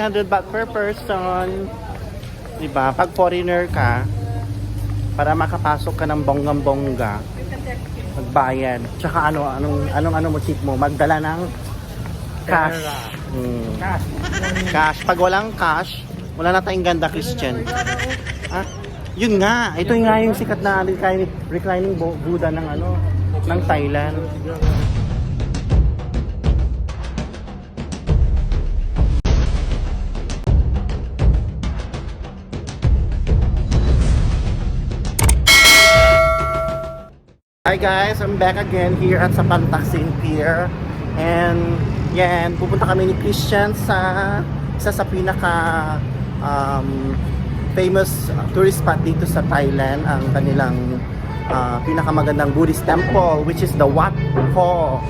100 baht per person. Diba? Pag foreigner ka, para makapasok ka ng bonggang-bongga, magbayad. Tsaka anong mo tip mo? Magdala ng cash. Cash. Pag walang cash, wala na tayong ganda, Christian. Ah, yun nga. Ito nga yung sikat na reclining Buddha ng Thailand. Hi guys, I'm back again here at sa Pantaksin Pier. And yan, pupunta kami ni Christian sa isa sa pinaka famous tourist spot dito sa Thailand, ang kanilang pinakamagandang Buddhist temple, which is the Wat Pho.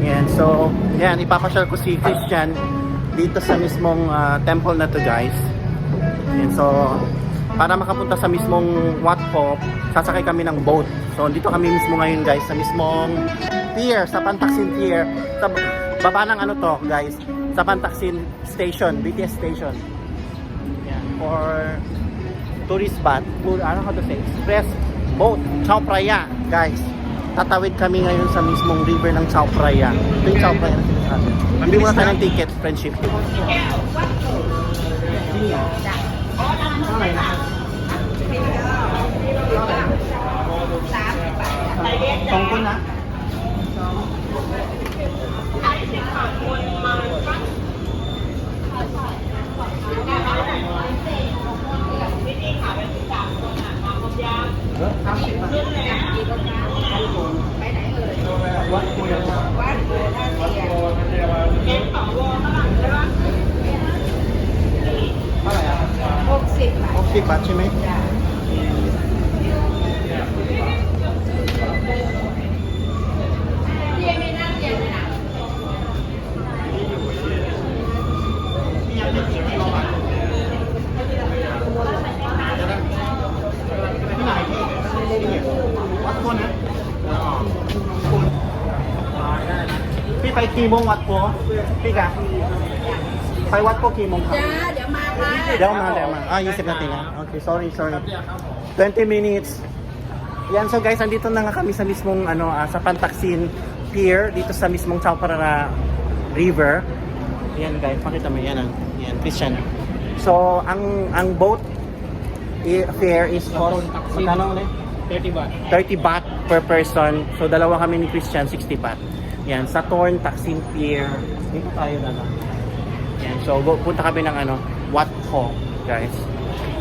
Yan, so yan, ipapasyal ko si Christian dito sa mismong temple na to, guys. And so para makapunta sa mismong Wat Pho, sasakay kami ng boat. So dito kami mismo ngayon, guys, sa mismong pier, sa Pantaksin Pier, sa baba ng to, guys, sa Pantaksin Station, BTS Station. Yan, for tourist spot, express boat, Chao Phraya, guys. Tatawid kami ngayon sa mismong river ng Chao Phraya. Ito yung Chao Phraya na sinasabi. Hindi mo na tayo ng ticket, friendship. Tongko na? Okay, bache mo.พี่ไปกี่โมงวัดโพพี่กะไปวัดโพกี่โมงครับเดี๋ยวมา20 natin na. Okay, sorry 20 minutes. Yan, so guys, andito na nga kami sa mismong sa Pantaksin Pier, dito sa mismong Chao Phraya River. Yan guys, makita mo yan, yan Christian. So ang boat fare is for magkano ulit? 30 baht per person. So dalawa kami ni Christian, 60 baht. Yan, sa Torn Taksin Pier. Dito tayo na lang. Yan, so punta kami ng Wat Pho, guys.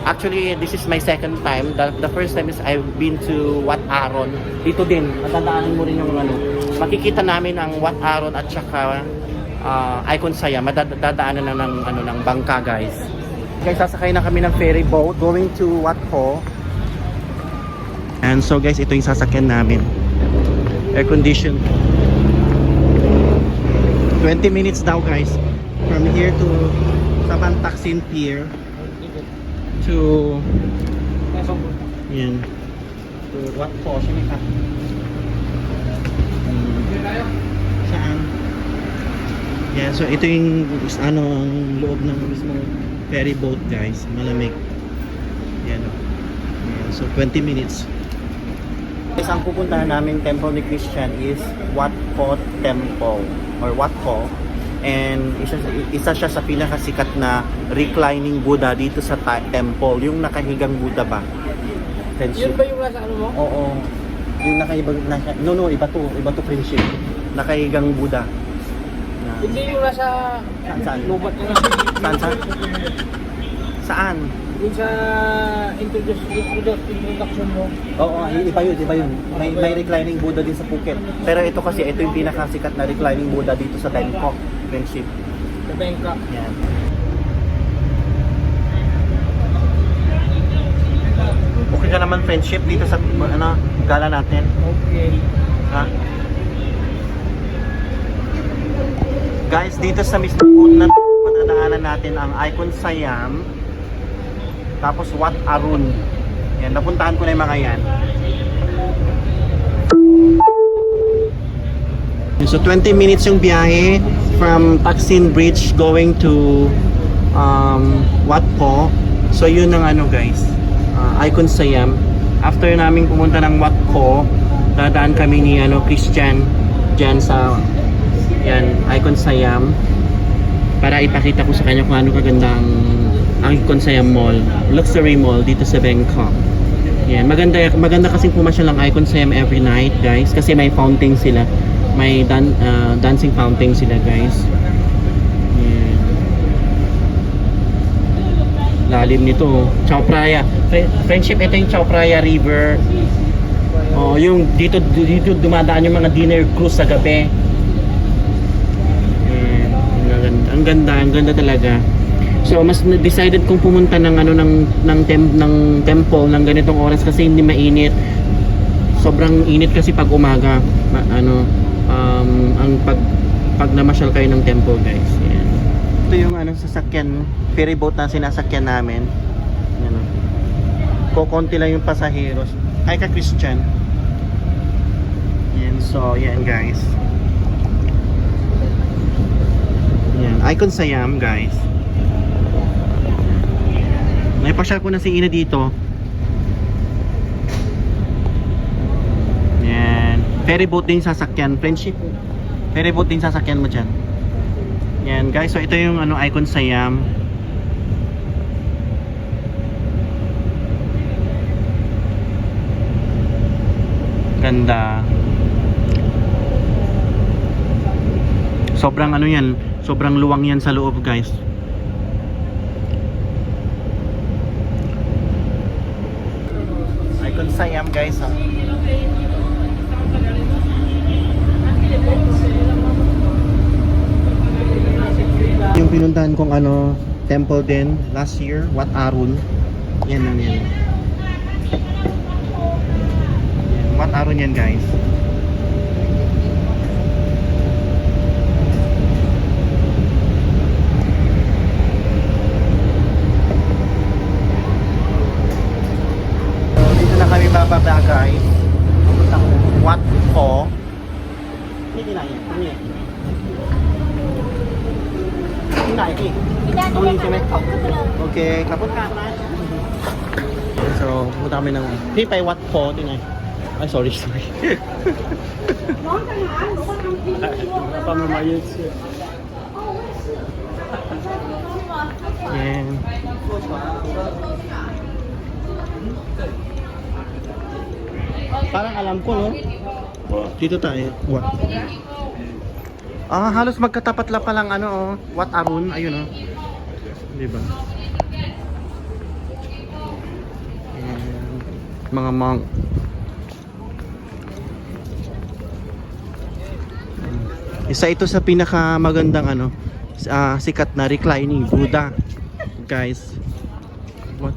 Actually, this is my second time. The first time is I've been to Wat Arun. Dito din, matandaanan mo rin yung makikita namin ang Wat Arun at saka Icon Saya. Madadaanan na ng bangka, guys. Guys, sasakay na kami ng ferry boat going to Wat Pho. And so guys, ito yung sasakyan namin. Air condition. 20 minutes daw, guys, from here to sa Pantaksin Pier to yan to Wat Pho, saan? Yan, so ito yung ang loob ng mismong ferry boat, guys. Malamig. Yan, yan, so 20 minutes. Guys, ang pupuntahan namin temple ni Christian is Wat Pho Temple or Wat Pho, and isa siya sa pinakasikat na reclining Buddha dito sa temple, yung nakahigang Buddha ba? Friendship. Yun ba yung nasa mo? Oo. Yung nakahigang iba to friendship. Nakahigang Buddha. Hindi yung nasa Saan? lubat na Saan? yung sa introduction mo. Oo, iba yun. May reclining Buddha din sa Phuket. Pero ito kasi, ito yung pinakasikat na reclining Buddha dito sa Bangkok, friendship. Sa Bangkok. Yan. Okay ka naman, friendship, dito sa gala natin. Okay. Ha? Guys, dito sa mismo food na madadaanan natin ang Icon Siam, tapos Wat Arun. Yan, napuntahan ko na yung mga yan. So 20 minutes yung biyahe from Taksin Bridge going to Wat Po. So yun ang ano guys, Icon Siam. After namin pumunta ng Wat Po, dadaan kami ni Christian dyan sa Icon Siam para ipakita ko sa kanya kung ano kagandang ang Icon Siam Mall, luxury mall dito sa Bangkok. Yan, maganda kasing pumasyal ng Icon Siam every night guys kasi may fountain sila. May dancing fountain sila guys. Yan. Lalim nito. Chao Phraya. Friendship, ito yung Chao Phraya River. Oh, yung dito dumadaan yung mga dinner cruise sa gabi. Yan. Ang ganda talaga. So mas decided kong pumunta ng temple ng ganitong oras kasi hindi mainit. Sobrang init kasi pag umaga. Ang pag namasyal kayo ng temple guys. Yan. Ito yung sasakyan, ferry boat na sinasakyan namin. Yan. Kokonti lang yung pasaheros. Hi ka Christian. Yan, so yan guys. Yan, Icon Siam guys. Naipasyal ko na si Ina dito. Yan. Ferry boat din sasakyan. Friendship. Ferry boat din sasakyan mo dyan. Yan guys. So ito yung Icon Siam. Ganda. Sobrang yan. Sobrang luwang yan sa loob guys. Icon Siam guys. Yung pinuntahan kong temple din last year, Wat Arun. Yan lang yan. Wat Arun yan guys. So, dito na kami bababa guys. Wat Po. Hindi na yan. Hindi. ที่ไหนพี่ตรงนี้ใช่ไหมโอเคขอบคุณครับนะ so พูดตามไปนั่งพี่ไปวัดโพที่ไหนไอ้ sorry น้องจะหาหนูมาทำทีปั๊มมาเยอะเชื่อ yeah. Parang alam ko no dito tayo what halos magkatapat lang palang Wat Arun, ayun di ba? Mga monk. Isa ito sa pinakamagandang sikat na reclining Buddha, guys. What?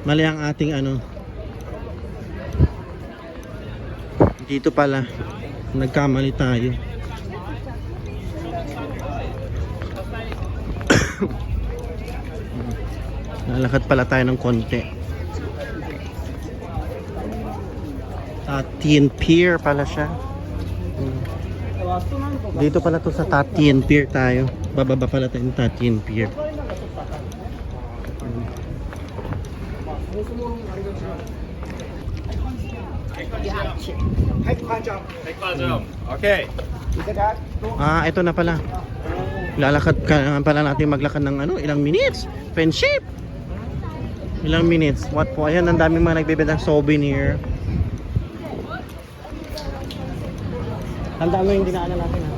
Mali ang ating dito pala nagkamali tayo. Nalakad pala tayo ng konti. Tatian Pier pala siya. Dito pala to sa Tatian Pier tayo. Bababa pala tayo ng Tatian Pier. Okay. Ito na pala. Lalakad ka pala natin maglakad ng ilang minutes. Friendship. Ilang minutes. What po? Ayan, ang daming mga nagbebenta ng souvenir. Tandaan mo yung dinaanan natin ha.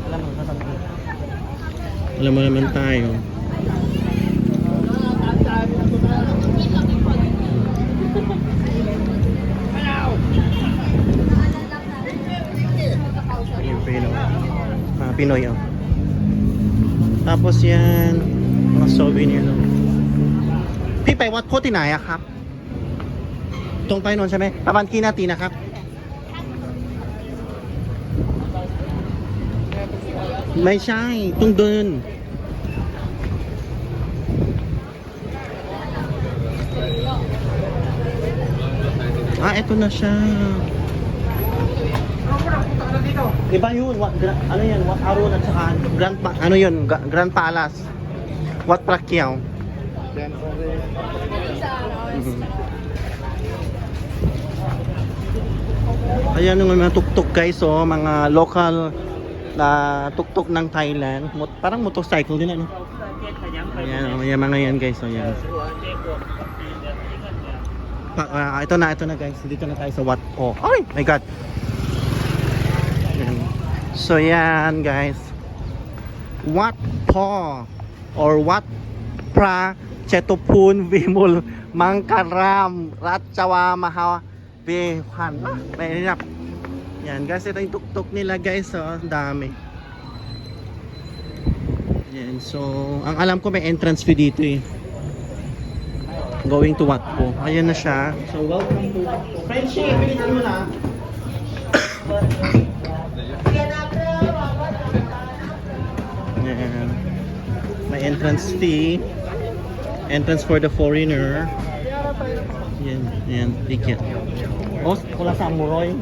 Alam mo naman tayo. Pinoy Tapos yan mga souvenir Pipay, what po tinaya kap? ตรงไปโนนใช่ไหมประมาณกี่นาทีนะครับไม่ใช่ต้องเดินeto na siya. Iba yun, ano yan, Wat Arun at saka ano yun, Grand Palace. Wat Prakyao. Ayan yung mga tuktok guys, oh, mga local na tuktok ng Thailand. Parang motorcycle din ano. Ayan, oh, yung mga yan guys, oh, yan. Ito na guys, dito na tayo sa Wat Po. Ay, my god. Yan. So yan guys, Wat Po or Wat Pra Chetopun Vimul Mangkaram Ratchawa Maha Behan. May hirap. Yan guys, ito yung tuktok nila guys, oh, ang dami. Yan, so ang alam ko may entrance fee dito eh. Going to Wat Po. Ayan na siya. So welcome to Wat Po. Friendship, bilisan mo na. Ayan. May entrance fee. Entrance for the foreigner. Ayan, ayan, ticket. Oh, wala sa Amuroy.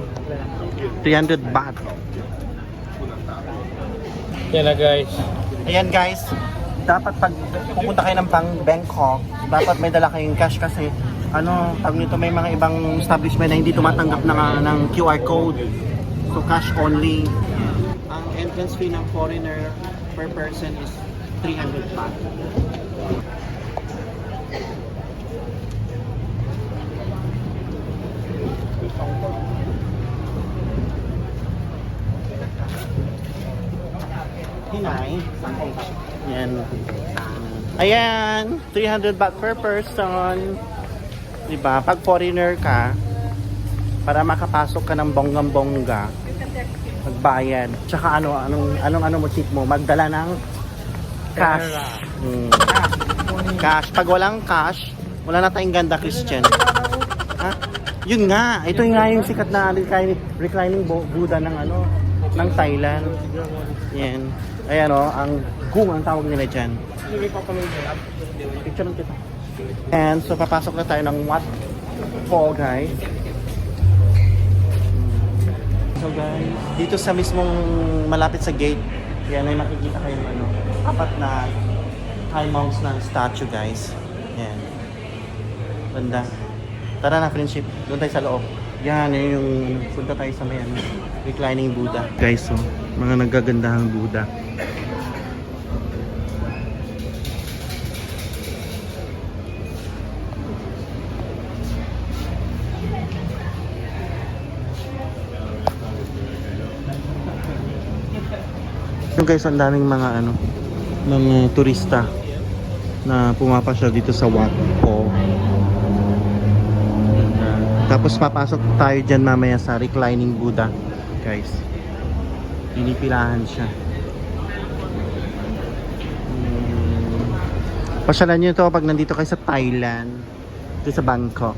300 baht. Yan na guys. Ayan guys, dapat pag pupunta kayo ng Bangkok, dapat may dala kayong cash kasi ano, pag nito may mga ibang establishment na hindi tumatanggap ng QR code. So cash only. Ang entrance fee ng foreigner per person is 300 baht. Hinay. Yan. Ayan, 300 baht per person. Diba? Pag foreigner ka, para makapasok ka ng bonggang-bongga, magbayad. Tsaka anong mo tip mo? Magdala ng cash. Cash. Pag walang cash, wala na tayong ganda Christian. Ha? Yun nga. Ito nga yung sikat na reclining Buddha ng ng Thailand. Yan. Ayan o, ang gung ang tawag nila dyan. Picture lang kita. And so papasok na tayo ng Wat Po guys. So guys, dito sa mismong malapit sa gate, yan ay makikita kayo ng apat na high mounts na statue guys. Yan. Banda. Tara na friendship, doon tayo sa loob. Yan, yung punta tayo sa may reclining Buddha. Guys, so, mga nagagandahang Buddha. Yung guys, ang daming mga mga turista na pumapasyal dito sa Wat Po. Tapos papasok tayo dyan mamaya sa reclining Buddha guys. Pinipilahan siya. Pasyalan nyo ito pag nandito kayo sa Thailand, dito sa Bangkok.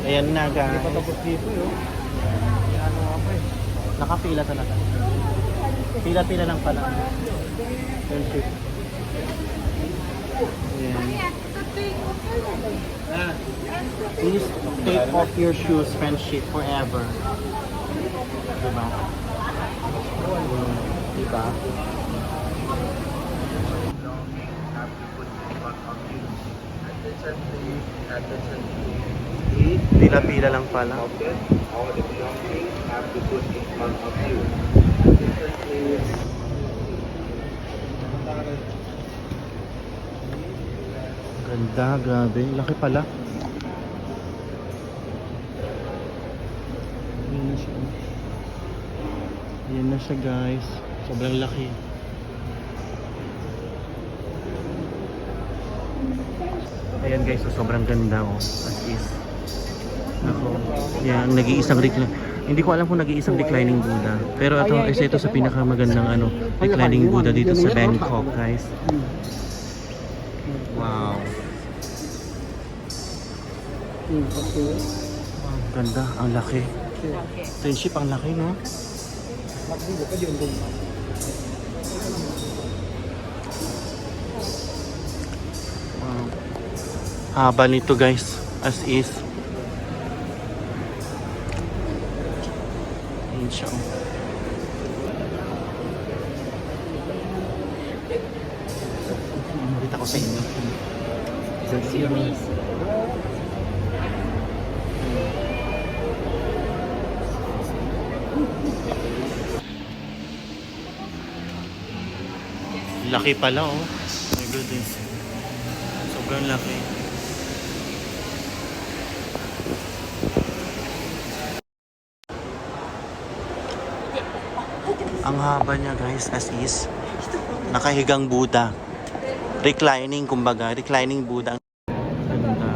Ayan na guys. Nakapila talaga. Pila-pila lang pala. Friendship. Ayan. Please take off your shoes, friendship, forever. Diba? Diba? Pila-pila lang pala. Ganda, grabe. Laki pala. Ayan na siya. Ayan na siya guys. Sobrang laki. Ayan guys, so sobrang ganda oh. As is. Ako. Yan, nag-iisang hindi ko alam kung nag-iisang reclining Buddha. Pero ito sa pinakamagandang reclining Buddha dito sa Bangkok guys. Wow. Okay. Ang ganda, ang laki. Friendship, ang laki, no? Wow. Haba nito guys, as is. Ayan siya. Oh. Makita ko sa inyo. Laki pala, oh. My goodness. Sobrang laki. Ang haba niya guys, as is. Nakahigang Buddha. Reclining, kumbaga. Reclining Buddha. Ganda.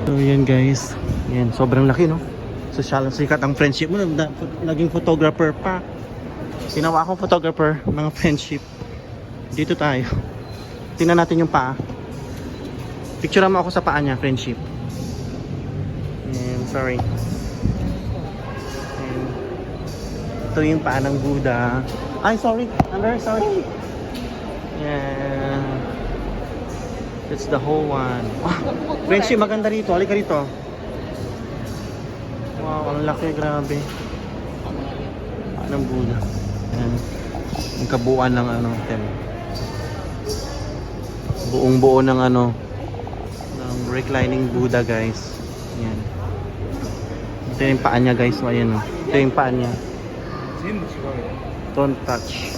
So yan guys. Yan, sobrang laki, no? Social sikat ang friendship mo. Naging photographer pa. Ginawa akong photographer, mga friendship. Dito tayo. Tingnan natin yung paa. Picturean mo ako sa paa niya, friendship. And sorry. And ito yung paa ng Buddha. Ay, sorry. I'm very sorry. Yeah. That's the whole one. Oh, friendship, maganda rito. Halika rito. Wow, ang laki, grabe. Anong Buddha? Ayan. Ang kabuuan ng ano, buong buo ng ano, ng reclining Buddha guys. Ayan. Ito yung paa niya guys. Ayan, oh. Ito yung paa niya. Don't touch.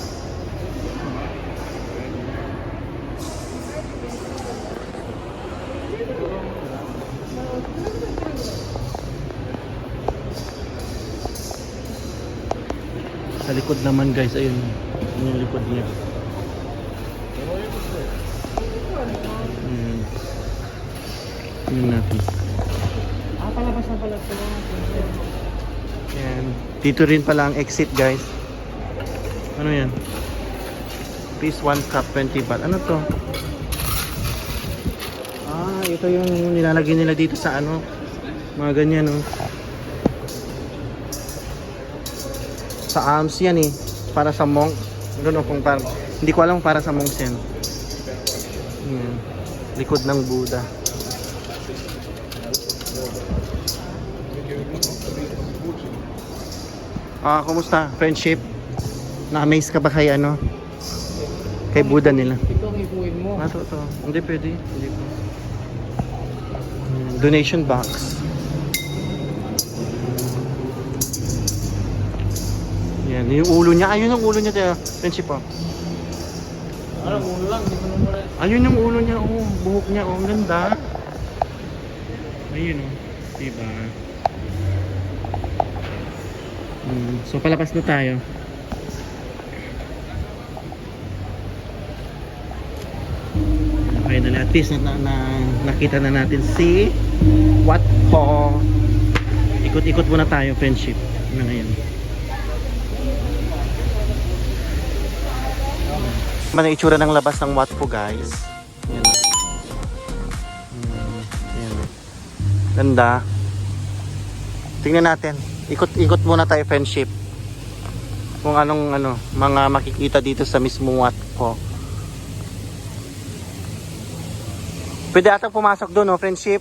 Sa likod naman guys, ayun. Yun yung likod niya. Ayan. Tingnan natin. Palabas na pala ito. Ayan. Dito rin pala ang exit guys. Ano yan? Piece 1 cup 20 baht. Ano to? Ah, ito yung nilalagay nila dito sa ano. Mga ganyan, no? Sa arms yan eh. Para sa monk. I don't know kung para. Hindi ko alam kung para sa monks yan. Ayan. Likod ng Buddha. Ah, kumusta? Friendship? Na-amaze ka ba kay ano? Kay Buddha nila? Ito ang ipuin mo. Ah, to. Hindi pwede. Hindi po. Donation box. Yan, yung ulo niya. Ayun yung ulo niya, tayo. Friendship, oh. Parang ulo lang, hindi mo naman. Ayun yung ulo niya, oh. Buhok niya, oh. Ang ganda. Ayun, oh. Diba? So, palabas na tayo. Finally, at least nakita na natin si Wat Po. Ikot-ikot muna tayo, friendship. Ano na yun? Ano yung itsura ng labas ng Wat Po, guys? Yan. Yan. Ganda. Tingnan natin. Ikot-ikot muna tayo, friendship. Kung anong mga makikita dito sa mismong Wat Po. Pwede ata pumasok doon, no, friendship?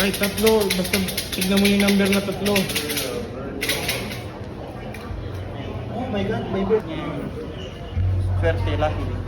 Kahit tatlo, basta tignan mo yung number na tatlo. Oh my God, my bird. Swerte, lucky.